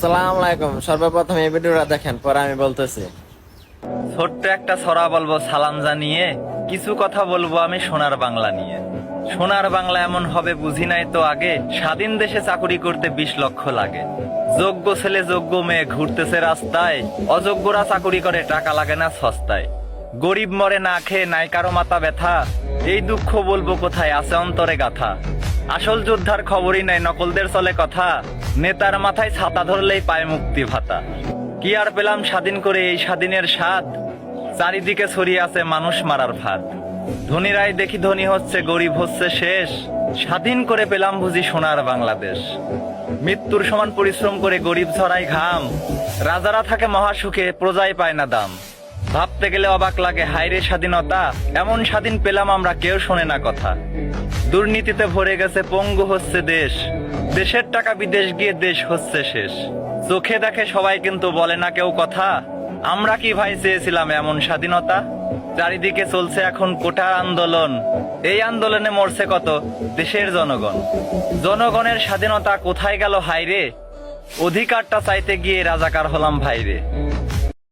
আসসালামু আলাইকুম। সর্বপ্রথম এই ভিডিওটা দেখেন, পরে আমি বলতেছি। ছোট্ট একটা ছড়া বলবো সালাম জানিয়ে, কিছু কথা বলবো আমি সোনার বাংলা নিয়ে। সোনার বাংলা এমন হবে বুঝি নাই তো আগে, স্বাধীন দেশে চাকুরি করতে 20 লক্ষ লাগে। যোগ্য ছেলে যোগ্য মেয়ে ঘুরতেছে রাস্তায়, অযোগ্যরা চাকুরি করে টাকা লাগে না সস্তায়। গরিব মরে না খেয়ে নাই কারো মাথা ব্যথা, এই দুঃখ বলবো কোথায় আছে অন্তরে গাথা। আসল যোদ্ধার খবরই নাই, নকলদের চলে কথা, নেতার মাথায় ছাতা ধরলেই পায় মুক্তি ভাতা। কি আর পেলাম স্বাধীন করে এই স্বাধীনের স্বাদ, চারিদিকে ছড়িয়ে আছে মানুষ মারার ফাঁদ। ধনীরাই দেখি ধনী হচ্ছে, গরিব হচ্ছে শেষ, স্বাধীন করে পেলাম বুঝি সোনার বাংলাদেশ। মৃত্যুর সমান পরিশ্রম করে গরিব ছড়াই ঘাম, রাজারা থাকে মহাসুখে প্রজাই পায় না দাম। ভাবতে গেলে অবাক লাগে হায়রে স্বাধীনতা, এমন স্বাধীন পেলাম আমরা কেউ শোনে না কথা। দুর্নীতিতে ভরে গেছে পঙ্গু হচ্ছে দেশ, দেশের টাকা বিদেশ গিয়ে দেশ হচ্ছে শেষ। চোখে দেখে সবাই কিন্তু বলে না কেউ কথা, আমরা কি ভাই চেয়েছিলাম এমন স্বাধীনতা। চারিদিকে চলছে এখন কোটা আন্দোলন, এই আন্দোলনে মরছে কত দেশের জনগণ। জনগণের স্বাধীনতা কোথায় গেল হায়রে, অধিকারটা চাইতে গিয়ে রাজাকার হলাম ভাইরে।